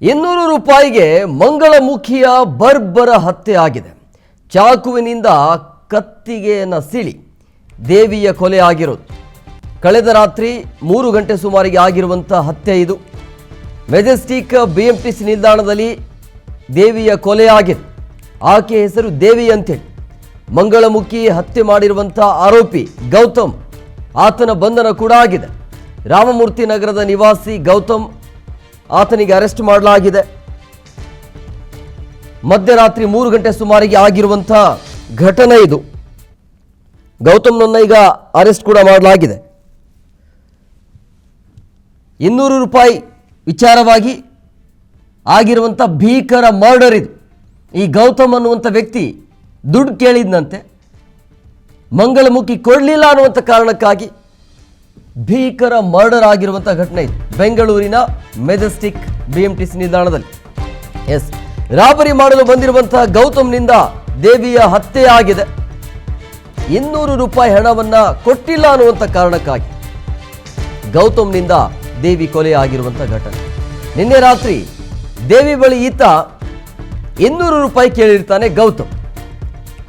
200 ರೂಪಾಯಿಗೆ ಮಂಗಳಮುಖಿಯ ಬರ್ಬರ ಹತ್ಯೆ ಆಗಿದೆ. ಚಾಕುವಿನಿಂದ ಕತ್ತಿಗೆಯನ್ನು ಸಿಳಿ ದೇವಿಯ ಕೊಲೆ ಆಗಿರೋದು. ಕಳೆದ ರಾತ್ರಿ 3 ಗಂಟೆ ಸುಮಾರಿಗೆ ಆಗಿರುವಂಥ ಹತ್ಯೆ ಇದು. ಮೆಜೆಸ್ಟಿಕ್ ಬಿಎಂಟಿಸಿ ನಿಲ್ದಾಣದಲ್ಲಿ ದೇವಿಯ ಕೊಲೆ ಆಗಿದೆ. ಆಕೆ ಹೆಸರು ದೇವಿ ಅಂತೇಳಿ. ಮಂಗಳಮುಖಿ ಹತ್ಯೆ ಮಾಡಿರುವಂಥ ಆರೋಪಿ ಗೌತಮ್, ಆತನ ಬಂಧನ ಕೂಡ ಆಗಿದೆ. ರಾಮಮೂರ್ತಿ ನಗರದ ನಿವಾಸಿ ಗೌತಮ್, ಆತನಿಗೆ ಅರೆಸ್ಟ್ ಮಾಡಲಾಗಿದೆ. ಮಧ್ಯರಾತ್ರಿ 3 ಗಂಟೆ ಸುಮಾರಿಗೆ ಆಗಿರುವಂಥ ಘಟನೆ ಇದು. ಗೌತಮ್ನನ್ನ ಈಗ ಅರೆಸ್ಟ್ ಕೂಡ ಮಾಡಲಾಗಿದೆ. 200 ರೂಪಾಯಿ ವಿಚಾರವಾಗಿ ಆಗಿರುವಂಥ ಭೀಕರ ಮರ್ಡರ್ ಇದು. ಈ ಗೌತಮ್ ಅನ್ನುವಂಥ ವ್ಯಕ್ತಿ ದುಡ್ಡು ಕೇಳಿದ್ನಂತೆ, ಮಂಗಳಮುಖಿ ಕೊಡಲಿಲ್ಲ ಅನ್ನುವಂಥ ಕಾರಣಕ್ಕಾಗಿ ಭೀಕರ ಮರ್ಡರ್ ಆಗಿರುವಂಥ ಘಟನೆ ಇದು ಬೆಂಗಳೂರಿನ ಮೆಜೆಸ್ಟಿಕ್ ಬಿಎಂಟಿಸಿ ನಿಲ್ದಾಣದಲ್ಲಿ. ರಾಬರಿ ಮಾಡಲು ಬಂದಿರುವಂತಹ ಗೌತಮ್ನಿಂದ ದೇವಿಯ ಹತ್ಯೆ ಆಗಿದೆ. 200 ರೂಪಾಯಿ ಹಣವನ್ನ ಕೊಟ್ಟಿಲ್ಲ ಅನ್ನುವಂಥ ಕಾರಣಕ್ಕಾಗಿ ಗೌತಮ್ನಿಂದ ದೇವಿ ಕೊಲೆ ಆಗಿರುವಂಥ ಘಟನೆ. ನಿನ್ನೆ ರಾತ್ರಿ ದೇವಿ ಬಳಿ ಈತ 200 ರೂಪಾಯಿ ಕೇಳಿರ್ತಾನೆ ಗೌತಮ್.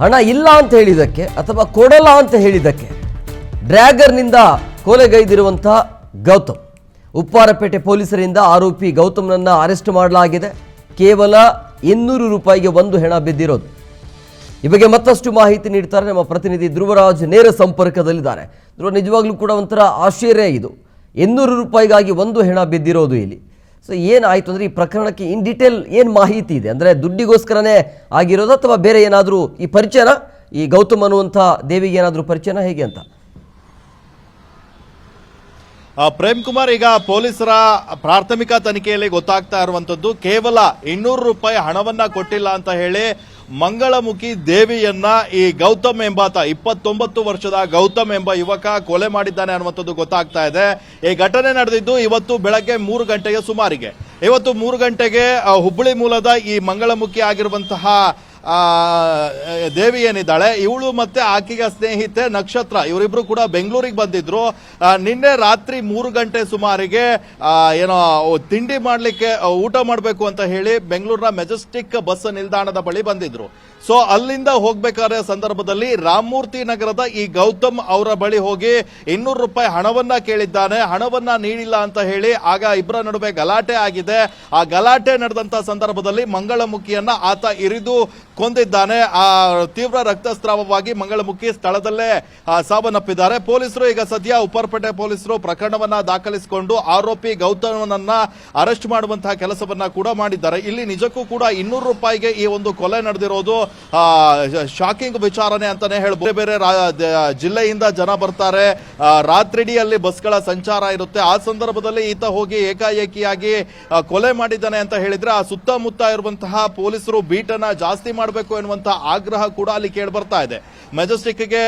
ಹಣ ಇಲ್ಲ ಅಂತ ಹೇಳಿದ್ದಕ್ಕೆ ಅಥವಾ ಕೊಡಲ್ಲ ಅಂತ ಹೇಳಿದ್ದಕ್ಕೆ ಡ್ರ್ಯಾಗರ್ನಿಂದ ಕೊಲೆಗೈದಿರುವಂತಹ ಗೌತಮ್. ಉಪ್ಪಾರಪೇಟೆ ಪೊಲೀಸರಿಂದ ಆರೋಪಿ ಗೌತಮ್ನನ್ನ ಅರೆಸ್ಟ್ ಮಾಡಲಾಗಿದೆ. ಕೇವಲ 200 ರೂಪಾಯಿಗೆ ಒಂದು ಹೆಣ ಬಿದ್ದಿರೋದು. ಈ ಬಗ್ಗೆ ಮತ್ತಷ್ಟು ಮಾಹಿತಿ ನೀಡ್ತಾರೆ ನಮ್ಮ ಪ್ರತಿನಿಧಿ ಧ್ರುವರಾಜ್, ನೇರ ಸಂಪರ್ಕದಲ್ಲಿದ್ದಾರೆ. ಧ್ರುವ, ನಿಜವಾಗ್ಲೂ ಕೂಡ ಒಂಥರ ಆಶ್ಚರ್ಯ ಇದು. 200 ರೂಪಾಯಿಗಾಗಿ ಒಂದು ಹೆಣ ಬಿದ್ದಿರೋದು ಇಲ್ಲಿ. ಸೊ ಏನಾಯಿತು ಅಂದರೆ ಈ ಪ್ರಕರಣಕ್ಕೆ ಇನ್ ಡೀಟೇಲ್ ಏನು ಮಾಹಿತಿ ಇದೆ? ಅಂದರೆ ದುಡ್ಡಿಗೋಸ್ಕರನೇ ಆಗಿರೋದು ಅಥವಾ ಬೇರೆ ಏನಾದರೂ ಈ ಪರಿಚಯನ, ಈ ಗೌತಮ್ ಅನ್ನುವಂಥ ದೇವಿಗೆ ಏನಾದರೂ ಪರಿಚಯನ, ಹೇಗೆ ಅಂತ? ಪ್ರೇಮ್ ಕುಮಾರ್, ಈಗ ಪೊಲೀಸರ ಪ್ರಾಥಮಿಕ ತನಿಖೆಯಲ್ಲಿ ಗೊತ್ತಾಗ್ತಾ ಇರುವಂತದ್ದು ಕೇವಲ 200 ರೂಪಾಯಿ ಹಣವನ್ನ ಕೊಟ್ಟಿಲ್ಲ ಅಂತ ಹೇಳಿ ಮಂಗಳಮುಖಿ ದೇವಿಯನ್ನ ಈ ಗೌತಮ್ ಎಂಬಾತ 29 ವರ್ಷದ ಗೌತಮ್ ಎಂಬ ಯುವಕ ಕೊಲೆ ಮಾಡಿದ್ದಾನೆ ಅನ್ನುವಂಥದ್ದು ಗೊತ್ತಾಗ್ತಾ ಇದೆ. ಈ ಘಟನೆ ನಡೆದಿದ್ದು ಇವತ್ತು ಬೆಳಗ್ಗೆ 3 ಗಂಟೆಯ ಸುಮಾರಿಗೆ. ಇವತ್ತು 3 ಗಂಟೆಗೆ ಹುಬ್ಬಳ್ಳಿ ಮೂಲದ ಈ ಮಂಗಳಮುಖಿ ಆಗಿರುವಂತಹ ದೇವಿ ಏನಿದ್ದಾಳೆ, ಇವಳು ಮತ್ತೆ ಆಕೆಯ ಸ್ನೇಹಿತೆ ನಕ್ಷತ್ರ, ಇವರಿಬ್ರು ಕೂಡ ಬೆಂಗಳೂರಿಗೆ ಬಂದಿದ್ರು. ನಿನ್ನೆ ರಾತ್ರಿ 3 ಗಂಟೆ ಸುಮಾರಿಗೆ ಏನೋ ತಿಂಡಿ ಮಾಡ್ಲಿಕ್ಕೆ, ಊಟ ಮಾಡಬೇಕು ಅಂತ ಹೇಳಿ ಬೆಂಗಳೂರಿನ ಮೆಜೆಸ್ಟಿಕ್ ಬಸ್ ನಿಲ್ದಾಣದ ಬಳಿ ಬಂದಿದ್ರು. ಸೊ ಅಲ್ಲಿಂದ ಹೋಗ್ಬೇಕಾದ ಸಂದರ್ಭದಲ್ಲಿ ರಾಮಮೂರ್ತಿ ನಗರದ ಈ ಗೌತಮ್ ಅವರ ಬಳಿ ಹೋಗಿ 200 ರೂಪಾಯಿ ಹಣವನ್ನ ಕೇಳಿದ್ದಾನೆ. ಹಣವನ್ನ ನೀಡಿಲ್ಲ ಅಂತ ಹೇಳಿ ಆಗ ಇಬ್ಬರ ನಡುವೆ ಗಲಾಟೆ ಆಗಿದೆ. ಆ ಗಲಾಟೆ ನಡೆದಂತ ಸಂದರ್ಭದಲ್ಲಿ ಮಂಗಳಮುಖಿಯನ್ನ ಆತ ಇರಿದು ಕೊಂದಿದ್ದಾನೆ. ಆ ತೀವ್ರ ರಕ್ತಸ್ರಾವವಾಗಿ ಮಂಗಳಮುಖಿ ಸ್ಥಳದಲ್ಲೇ ಸಾವನ್ನಪ್ಪಿದ್ದಾರೆ. ಪೊಲೀಸರು ಈಗ ಸದ್ಯ ಉಪ್ಪರಪೇಟೆ ಪೊಲೀಸರು ಪ್ರಕರಣವನ್ನ ದಾಖಲಿಸಿಕೊಂಡು ಆರೋಪಿ ಗೌತಮನನ್ನ ಅರೆಸ್ಟ್ ಮಾಡುವಂತಹ ಕೆಲಸವನ್ನ ಕೂಡ ಮಾಡಿದ್ದಾರೆ. ಇಲ್ಲಿ ನಿಜಕ್ಕೂ ಕೂಡ 200 ರೂಪಾಯಿಗೆ ಈ ಒಂದು ಕೊಲೆ ನಡೆದಿರೋದು ಶಾಕಿಂಗ್ ವಿಚಾರಣೆ ಅಂತಾನೆ ಹೇಳ್ಬೋದು. ಬೇರೆ ಜಿಲ್ಲೆಯಿಂದ ಜನ ಬರ್ತಾರೆ, ರಾತ್ರಿಡೀ ಅಲ್ಲಿ ಬಸ್ಗಳ ಸಂಚಾರ ಇರುತ್ತೆ. ಆ ಸಂದರ್ಭದಲ್ಲಿ ಈತ ಹೋಗಿ ಏಕಾಏಕಿಯಾಗಿ ಕೊಲೆ ಮಾಡಿದ್ದಾನೆ ಅಂತ ಹೇಳಿದ್ರೆ ಆ ಸುತ್ತಮುತ್ತ ಇರುವಂತಹ ಪೊಲೀಸರು ಬೀಟನ್ನ ಜಾಸ್ತಿ ಮಾಡಬೇಕು ಎನ್ನುವಂತಹ ಆಗ್ರಹ ಕೂಡ ಅಲ್ಲಿ ಕೇಳಿ ಬರ್ತಾ ಇದೆ. ಮೆಜೆಸ್ಟಿಕ್ಗೆ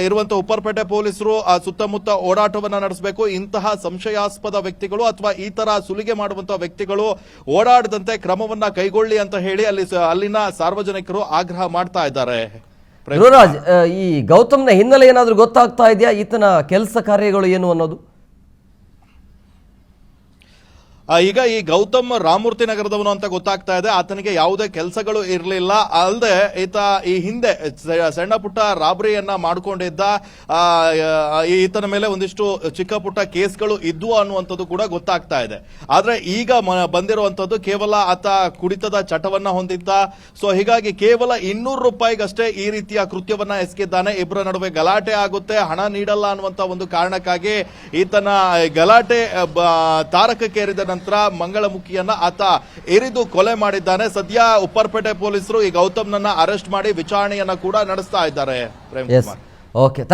ಇರುವಂತಹ ಉಪ್ಪರಪೇಟೆ ಪೊಲೀಸರು ಆ ಸುತ್ತಮುತ್ತ ಓಡಾಟವನ್ನ ನಡೆಸಬೇಕು. ಇಂತಹ ಸಂಶಯಾಸ್ಪದ ವ್ಯಕ್ತಿಗಳು ಅಥವಾ ಈ ತರ ಸುಲಿಗೆ ಮಾಡುವಂತಹ ವ್ಯಕ್ತಿಗಳು ಓಡಾಡದಂತೆ ಕ್ರಮವನ್ನ ಕೈಗೊಳ್ಳಿ ಅಂತ ಹೇಳಿ ಅಲ್ಲಿನ ಸಾರ್ವಜನಿಕರು ಆಗ್ರಹ ಮಾಡ್ತಾ ಇದ್ದಾರೆ. ಧ್ರುವರಾಜ್, ಈ ಗೌತಮ್ನ ಹಿನ್ನೆಲೆ ಏನಾದರೂ ಗೊತ್ತಾಗ್ತಾ ಇದೆಯಾ? ಈತನ ಕೆಲಸ ಕಾರ್ಯಗಳು ಏನು ಅನ್ನೋದು? ಈಗ ಈ ಗೌತಮ್ ರಾಮಮೂರ್ತಿ ನಗರದವನು ಅಂತ ಗೊತ್ತಾಗ್ತಾ ಇದೆ. ಆತನಿಗೆ ಯಾವುದೇ ಕೆಲಸಗಳು ಇರಲಿಲ್ಲ. ಅಲ್ಲದೆ ಈತ ಈ ಹಿಂದೆ ಸಣ್ಣ ಪುಟ್ಟ ರಾಬರಿಯನ್ನ ಮಾಡಿಕೊಂಡಿದ್ದ. ಈತನ ಮೇಲೆ ಒಂದಿಷ್ಟು ಚಿಕ್ಕ ಪುಟ್ಟ ಕೇಸ್ಗಳು ಇದ್ವು ಅನ್ನುವಂಥದ್ದು ಕೂಡ ಗೊತ್ತಾಗ್ತಾ ಇದೆ. ಆದ್ರೆ ಈಗ ಬಂದಿರುವಂತದ್ದು ಕೇವಲ ಆತ ಕುಡಿತದ ಚಟವನ್ನ ಹೊಂದಿದ್ದ. ಸೊ ಹೀಗಾಗಿ ಕೇವಲ 200 ರೂಪಾಯಿಗಷ್ಟೇ ಈ ರೀತಿಯ ಕೃತ್ಯವನ್ನ ಎಸಗಿದ್ದಾನೆ. ಇಬ್ಬರ ನಡುವೆ ಗಲಾಟೆ ಆಗುತ್ತೆ, ಹಣ ನೀಡಲ್ಲ ಅನ್ನುವಂತ ಒಂದು ಕಾರಣಕ್ಕಾಗಿ ಈತನ ಗಲಾಟೆ ತಾರಕಕ್ಕೇರಿದ ನಂತರ ಮಂಗಳಮುಖಿಯನ್ನ ಆತ ಇರಿದು ಕೊಲೆ ಮಾಡಿದ್ದಾನೆ. ಸದ್ಯ ಉಪ್ಪರಪೇಟೆ ಪೊಲೀಸರು ಈ ಗೌತಮ್ನನ್ನ ಅರೆಸ್ಟ್ ಮಾಡಿ ವಿಚಾರಣೆಯನ್ನ ಕೂಡ ನಡೆಸ್ತಾ ಇದ್ದಾರೆ. ಓಕೆ.